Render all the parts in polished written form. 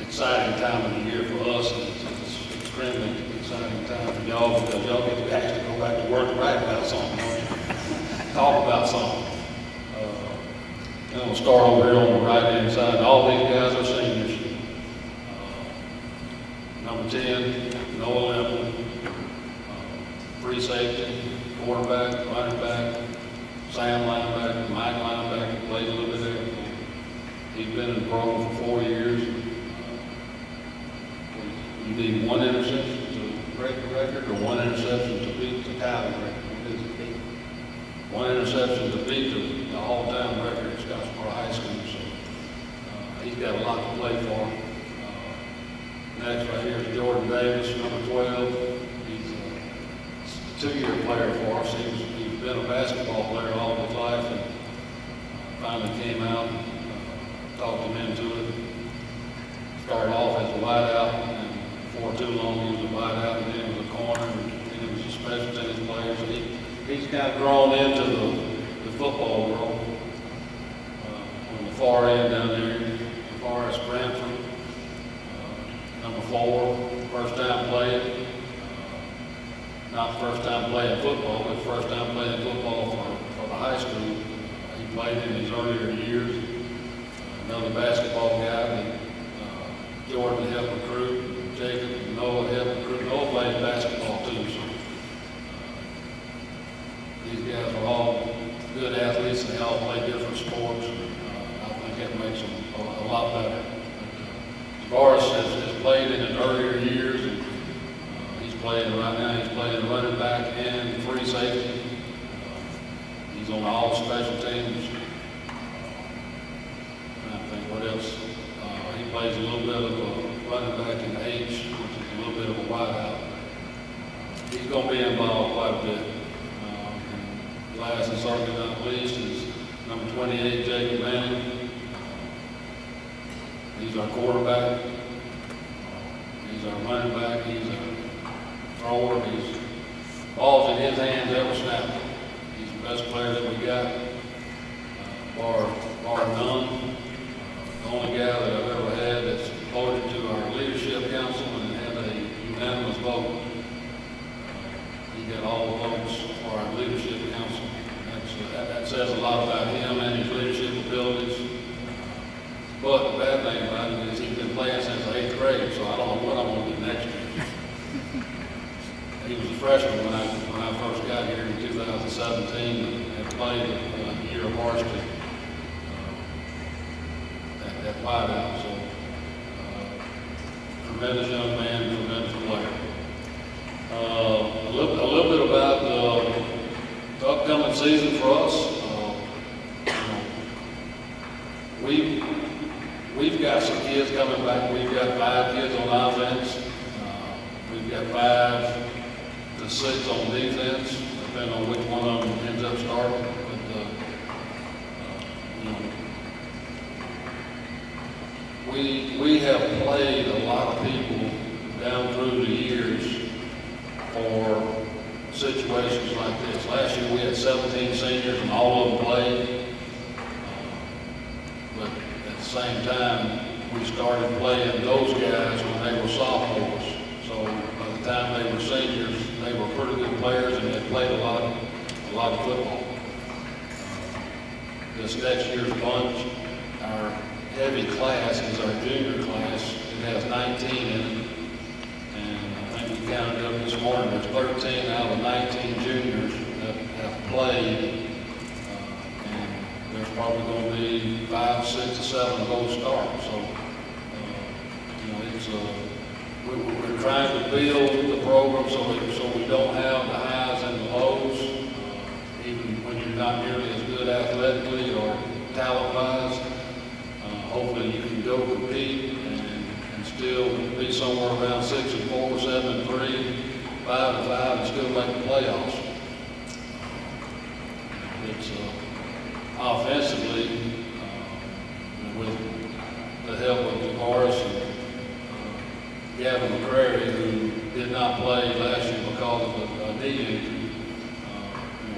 exciting time of the year for us, and it's extremely exciting time for y'all, because y'all get to actually go back to work and write about something, don't you? Talk about something. I'm going to start over here on the right-hand side. All these guys are seniors. Number 10, Noah Lemon, free safety, quarterback, running back, Sam linebacker, Mike linebacker, played a little bit there. He's been in the program for 4 years. You need one interception to break the record, or one interception to beat the title record? One interception to beat the all-time record at Scottsboro High School. So he's got a lot to play for. Next right here is Jordan Davis, number 12. He's a two-year player for us. He's been a basketball player all his life, and finally came out and talked him into it. Started off as a wideout, and before too long he was a wideout, and then he was a corner, and then he was a special tennis player. So he's kind of grown into the football world. On the far end down there, as far as Brentford, number 4, first time playing. Not the first time playing football, but first time playing football for the high school. He played in his earlier years. Another basketball guy that Jordan helped recruit, Jacob and Noah helped recruit. Noah played basketball too, so these guys are all good athletes, and they all play different sports. I think that makes them a lot better. Boris has played in his earlier years, and he's playing right now. He's playing running back and free safety. He's on all special teams. I think what else? He plays a little bit of a running back in H, which is a little bit of a wideout. He's going to be involved quite a bit. Last and certainly not least is number 28, Jacob Manning. He's our quarterback. He's our running back. He's our thrower. He's balls in his hands every snap. He's the best player that we got, bar none. The only guy that I've ever had that's voted to our leadership council and had a unanimous vote. He got all the votes for our leadership council. That says a lot about him and his leadership abilities. But the bad thing about it is he's been playing since the 8th grade, so I don't know what I'm going to do next year. He was a freshman when I first got here in 2017 and played a year of varsity at wideout. So tremendous young man, tremendous player. A little bit about the upcoming season for us. We've got some kids coming back. We've got 5 kids on offense. We've got 5 to 6 on defense, depending on which one of them ends up starting. But we have played a lot of people down through the years for situations like this. Last year we had 17 seniors and all of them played. But at the same time, we started playing those guys when they were sophomores. So by the time they were seniors, they were pretty good players and they played a lot of football. This next year's bunch, our heavy class is our junior class. It has 19 in it. And I think we counted up this morning, there's 13 out of 19 juniors that have played. And there's probably going to be 5, 6, or 7 of those start. So, we're trying to build the program so we don't have the highs and the lows. Even when you're not nearly as good athletically or talent-wise, hopefully you can go compete and still be somewhere around 6-4, 7-3, 5-5, and still make the playoffs. It's offensively, with the help of DeMorris and Gavin McCrary, who did not play last year because of a knee injury,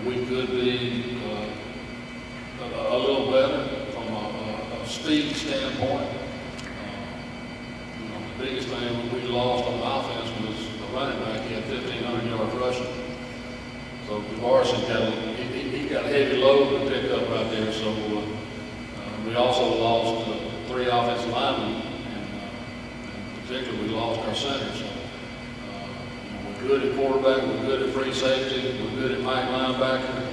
we could be a little better from a speed standpoint. the varsity he got a heavy load to pick up right there. So we also lost 3 offensive linemen, and particularly we lost our center. So we're good at quarterback, we're good at free safety, we're good at Mike linebacker.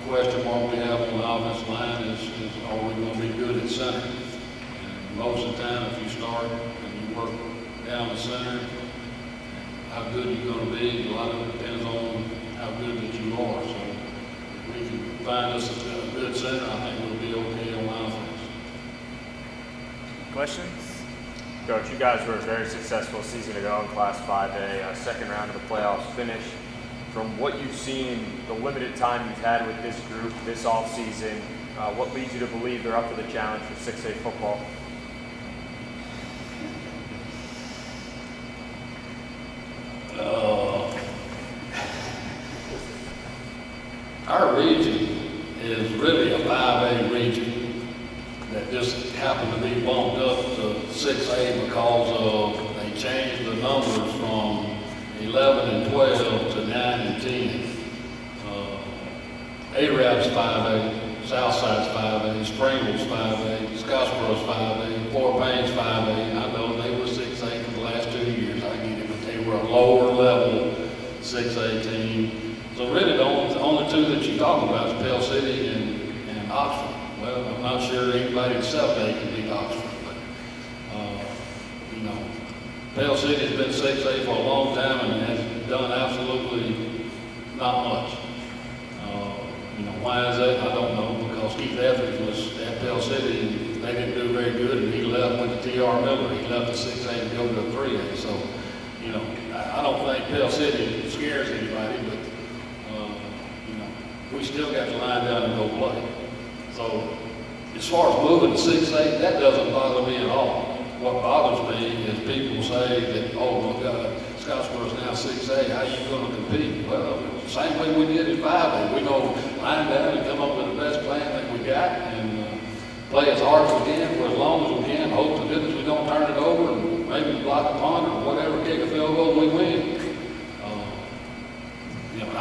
The question mark we have on the offensive line is are we going to be good at center? And most of the time, if you start and you work down the center, how good you're going to be, a lot of it depends on how good that you are. So if we can find us a good center, I think we'll be okay on offense. Questions? Coach, you guys were a very successful season ago in Class 5A, second round of the playoffs finish. From what you've seen, the limited time you've had with this group this offseason, what leads you to believe they're up for the challenge for 6A football? Our region is really a 5A region that just happened to be bumped up to 6A because of they changed the numbers from 11 and 12 to 9 and 10. Arab's 5A, Southside's 5A, Springville's 5A, Scottsboro's 5A, Fort Payne's 5A. I know they were 6A for the last 2 years, I get it, but they were a lower level 6A team. So really the only 2 that you talk about is Pell City and Oxford. Well, I'm not sure anybody except they can beat Oxford, but you know, Pell City has been 6A for a long time and has done absolutely not much. You know, why is that? I don't know, because Keith Etheridge was at Pell City and they didn't do very good, and he left with the T.R. Miller. He left the 6A to go to a 3A. So, you know, I don't think Pell City scares anybody, but you know, we still got to line down and go play. So, as far as moving to 6A, that doesn't bother me at all. What bothers me is people say that, oh my God, Scottsboro's now 6A, how are you going to compete? Well, same way we did in 5A. We're going to line down and come up with the best plan that we got and play as hard as we can for as long as we can. Hope to goodness we don't turn it over and maybe block a punt or whatever, kick a field goal, we win. You know, I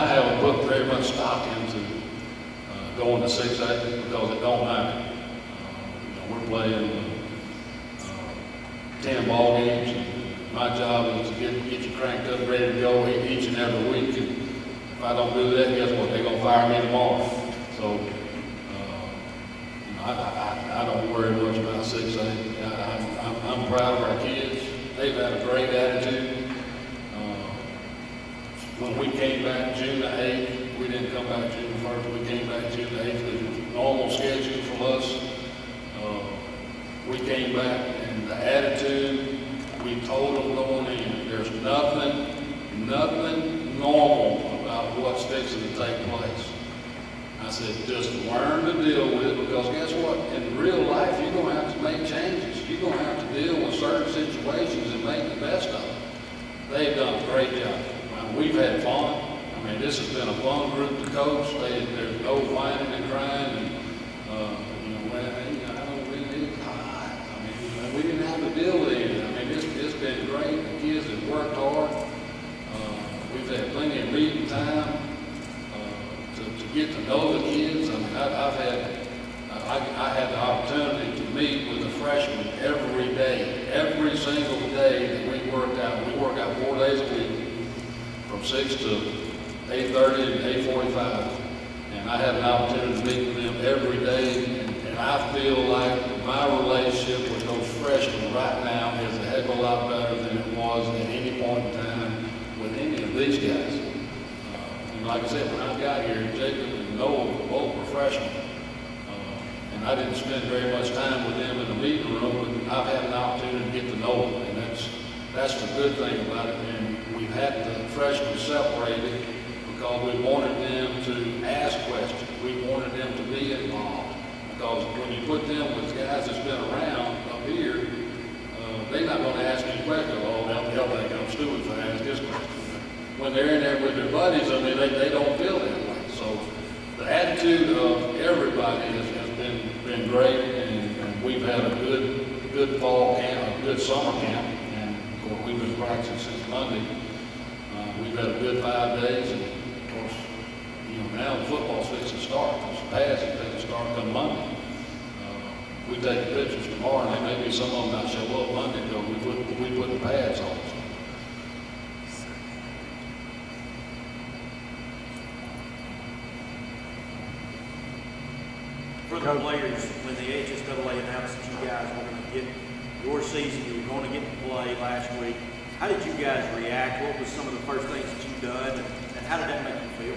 haven't put very much stock into going to 6A because it don't matter. You know, we're playing 10 ball games, and my job is to get you cranked up, ready to go each and every week. And if I don't do that, guess what? They're gonna fire me tomorrow. So you know, I don't worry much about 6A. I'm proud of our kids. They've had a great attitude. When we came back June the 8th, we didn't come back June the 1st. We came back June the 8th. It was a normal schedule for us. We came back, and the attitude, we told them going in, there's nothing normal about what's fixing to take place. I said, just learn to deal with it, because guess what? In real life, you're going to have to make changes. You're going to have to deal with certain situations and make the best of it. They've done a great job. We've had fun. I mean, this has been a fun group to coach. There's no whining and crying. And, you know, I don't really, I mean, we didn't have to deal with it. I mean, it's been great. The kids have worked hard. We've had plenty of reading time to get to know the kids. I mean, I had the opportunity to meet with the freshmen every day, every single day that we worked out. We work out 4 days a week, from 6 to 8:30 and 8:45. And I had an opportunity to meet with them every day. And I feel like my relationship with those freshmen right now is a heck of a lot better than it was at any point in time with any of these guys. And like I said, when I got here, Jacob and Noah both were freshmen. And I didn't spend very much time with them in the meeting room, but I've had an opportunity to get to know them. And that's the good thing about it. And we've had the freshmen separated because we wanted them to ask questions. We wanted them to be involved. Because when you put them with guys that's been around up here, they're not going to ask any questions. Oh, they'll think I'm stupid if I ask this question. When they're in there with their buddies, I mean, they don't feel that way. So the attitude of everybody has been great, and we've had a good fall camp, a good summer camp, and of course we've been practicing since Monday. We've had a good 5 days, and of course, now the football's fixing to start. Those pads are fixing to start come Monday. We take the pictures tomorrow, and maybe some of them not show up Monday because we put the pads on. For the players, when the HSAA announced that you guys were going to get your season, you were going to get to play last week, how did you guys react? What was some of the first things that you've done, and how did that make you feel?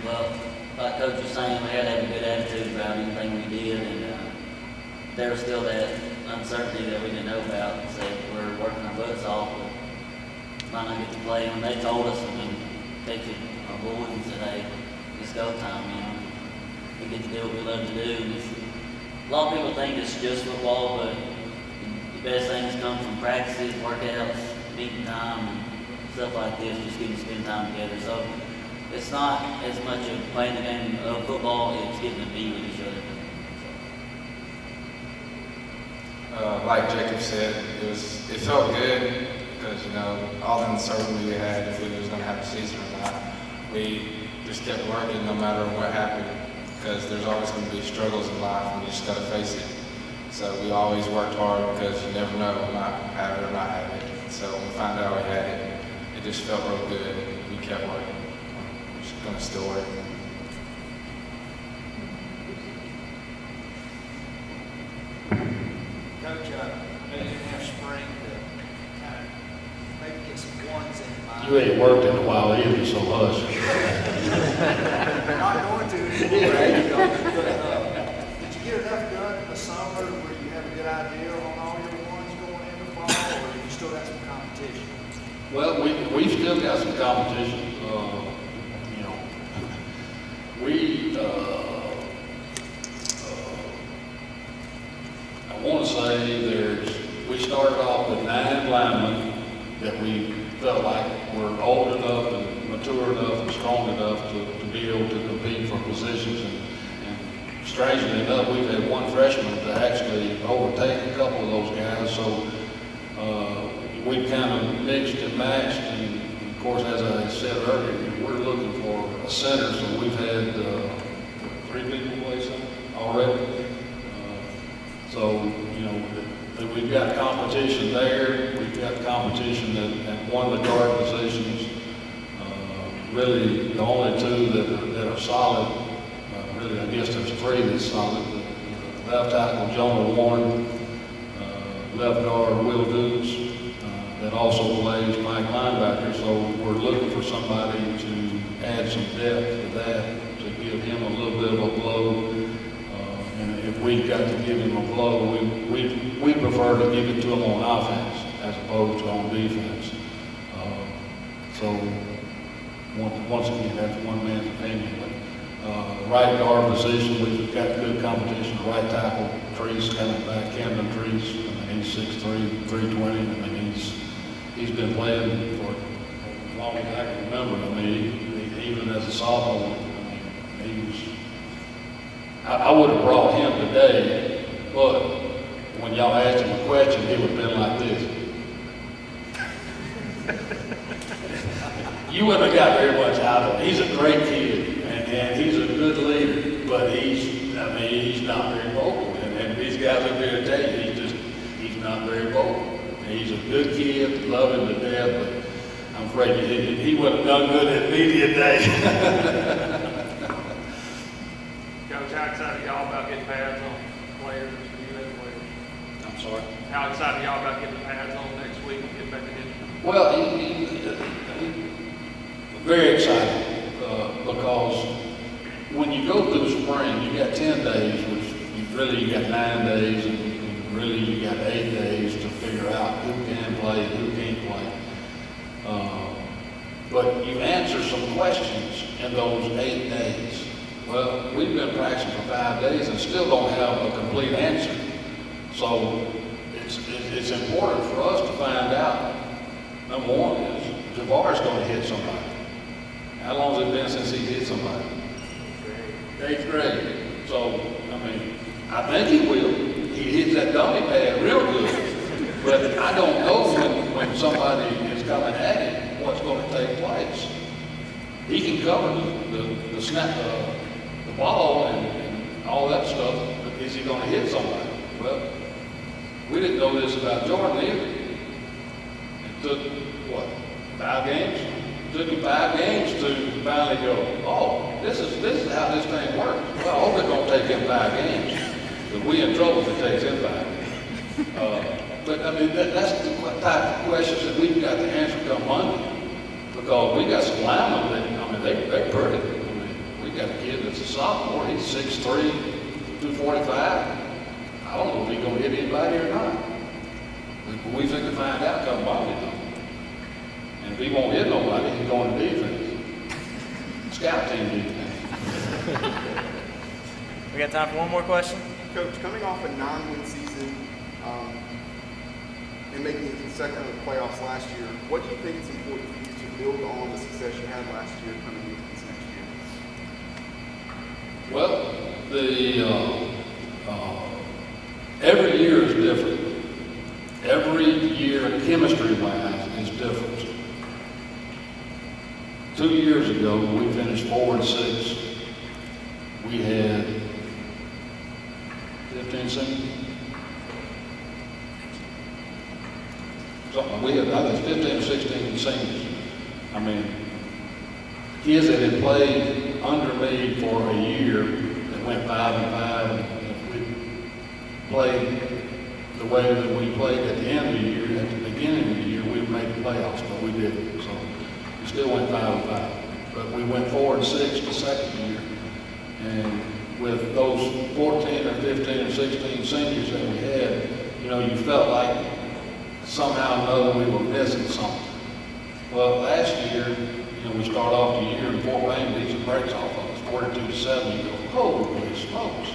Well, like Coach was saying, we had to have a good attitude about anything we did, and there was still that uncertainty that we didn't know about. So we're working our butts off, but might not get to play. When they told us, they took our boys and said, "Hey, it's go time." We get to do what we love to do. And a lot of people think it's just football, but the best things come from practices, workouts, meeting time, and stuff like this. Just getting to spend time together. So it's not as much of playing the game of football, it's getting to be with each other. Like Jacob said, it felt good because, all the uncertainty we had if we was going to have a season or not. We just kept working no matter what happened because there's always going to be struggles in life and you just got to face it. So we always worked hard because you never know, we might have it or not have it. So when we found out we had it, it just felt real good. We kept working. Going to still work. Coach, maybe you can have spring to kind of maybe get some ones in mind. You ain't worked in a while either, so hush. Not going to anymore. Did you get enough done in the summer where you have a good idea on all your ones going in the fall, or you still got some competition? Well, we've still got some competition. I want to say we started off with 9 linemen that we felt like were old enough and mature enough and strong enough to be able to compete for positions. And strangely enough, we've had one freshman to actually overtake a couple of those guys. So we've kind of mixed and matched. And of course, as I said earlier, we're looking for a center. So we've had 3 people play center already. So, we've got competition there. We've got competition at one of the guard positions. Really, the only 2 that are solid, really, I guess there's 3 that's solid. Left tackle, Jonah Warren, left guard, Will Dukes, that also plays Mike linebacker. So we're looking for somebody to add some depth to that, to give him a little bit of a blow. And if we've got to give him a blow, we prefer to give it to him on offense as opposed to on defense. So once again, that's one man's opinion. But right guard position, we've got good competition. Right tackle, Treese coming back, Camden Treese. He's 6'3", 320. He's been playing for as long as I can remember. Even as a sophomore, I would have brought him today, but when y'all asked him a question, he would have been like this. You wouldn't have got very much out of him. He's a great kid, and he's a good leader, but he's not very vocal. And these guys up here tell you, he's not very vocal. He's a good kid, love him to death, but I'm afraid he wouldn't have done good at media day. Coach, how excited are y'all about getting pads on players for you as players? I'm sorry? How excited are y'all about getting the pads on next week and getting back to district? Well, very excited because when you go through spring, you got 10 days, which you got 9 days, and really you got 8 days to figure out who can play and who can't play. But you answer some questions in those 8 days. Well, we've been practicing for 5 days and still don't have a complete answer. So it's important for us to find out. Number one is Javar's going to hit somebody. How long has it been since he hit somebody? 8th grade. So, I think he will. He hits that dummy pad real good. But I don't know when somebody is coming at him, what's going to take place. He can cover the snap, the ball and all that stuff, but is he going to hit somebody? Well, we didn't know this about Jordan either. It took, what, 5 games? It took him 5 games to finally go, oh, this is how this thing works. Well, I hope it's going to take him 5 games, because we in trouble if it takes him 5 games. But I mean, that's the type of questions that we've got to answer come Monday, because we got some linemen that, I mean, they're pretty. I mean, we got a kid that's a sophomore, he's 6'3", 245. I don't know if he's going to hit anybody or not. We think to find out come Monday, though. And if he won't hit nobody, he's going to defense. Scout team defense. We got time for one more question? Coach, coming off a 9-win season and making it to the second round of the playoffs last year, what do you think is important for you to build on the success you had last year coming into this next year? Well, every year is different. Every year, chemistry-wise, is different. 2 years ago, we finished 4-6. We had 15 seniors. Something, we had, I think, 15 or 16 seniors. I mean, kids that had played under me for a year that went 5-5, and if we played the way that we played at the end of the year, at the beginning of the year, we'd made the playoffs, but we didn't. So we still went 5-5. But we went 4-6 the second year. And with those 14 or 15 or 16 seniors that we had, you know, you felt like somehow or another we were missing something. Well, last year, you know, we start off the year and Fort Wayne beats the brakes off of us, 42-7. You go, holy smokes.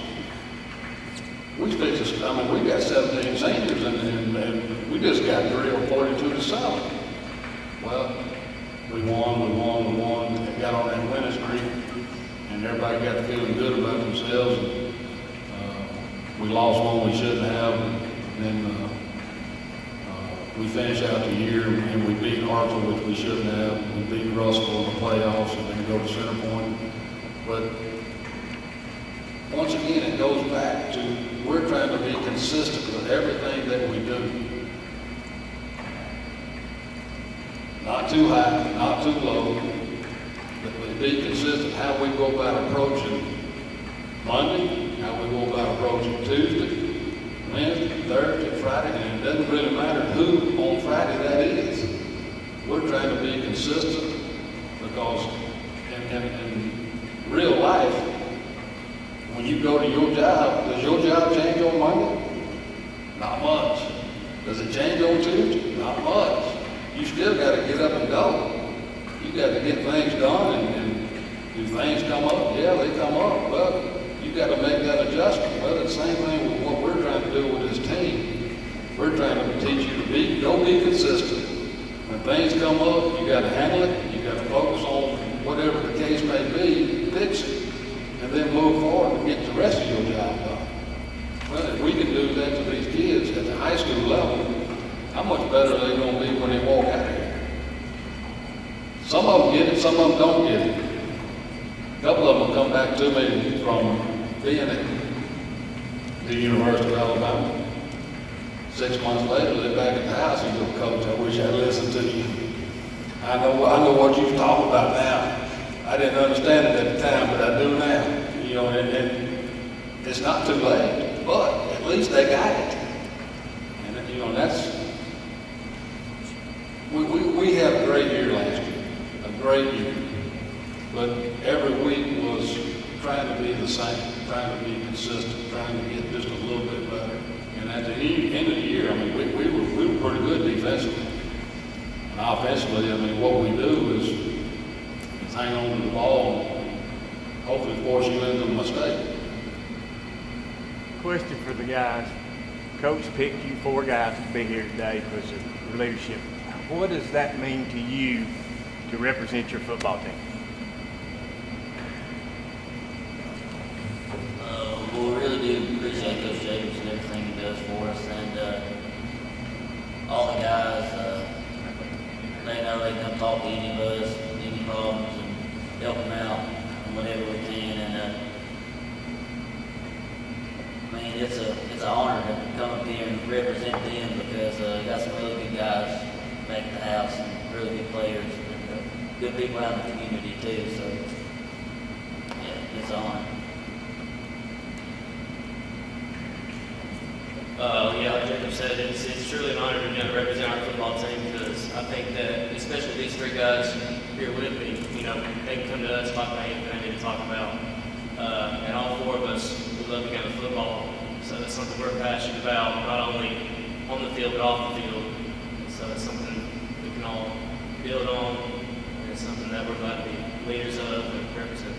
We fixed, I mean, we got 17 seniors and we just got drilled 42-7. Well, we won, and got on that winning streak, and everybody got feeling good about themselves. We lost one we shouldn't have, and then we finished out the year and we beat Hartsville, which we shouldn't have. We beat Russell in the playoffs and then go to Center Point. But once again, it goes back to we're trying to be consistent with everything that we do. Not too high, not too low, but be consistent how we go about approaching Monday, how we go about approaching Tuesday, Wednesday, Thursday, Friday, and it doesn't really matter who on Friday that is. We're trying to be consistent because in real life, when you go to your job, does your job change on Monday? Not much. Does it change on Tuesday? Not much. You still got to get up and go. You got to get things done, and do things come up? Yeah, they come up, but you got to make that adjustment. Well, it's the same thing with what we're trying to do with this team. We're trying to teach you to be consistent. When things come up, you got to handle it. You got to focus on whatever the case may be, fix it, and then move forward and get the rest of your job done. Well, if we can do that to these kids at the high school level, how much better are they going to be when they walk out of here? Some of them get it, some of them don't get it. A couple of them come back to me from being at the University of Alabama. 6 months later, they're back at the house and go, Coach, I wish I'd listened to you. I know what you're talking about now. I didn't understand it at the time, but I do now. You know, and it's not too late, but at least they got it. And you know, that's we had a great year last year, a great year. But every week was trying to be the same, trying to be consistent, trying to get just a little bit better. And at the end of the year, I mean, we were pretty good defensively. And offensively, I mean, what we do is hang on to the ball and hopefully force you into a mistake. Question for the guys. Coach picked you 4 guys to be here today because of your leadership. What does that mean to you to represent your football team? Well, we really do appreciate Coach Jacobs and everything he does for us, and all the guys, they come talk to any of us, any problems, and help them out on whatever we can. And I mean, it's an honor to come up here and represent them because we got some really good guys back at the house and really good players and good people out in the community too. So yeah, it's an honor. Yeah, like Jacob said, it's truly an honor to represent our football team because I think that, especially these three guys here with me, they can come to us talk about anything they need to talk about. And all four of us, we love the game of football. So it's something we're passionate about, not only on the field, but off the field. So it's something we can all build on, and it's something that we're glad to be leaders of and represent.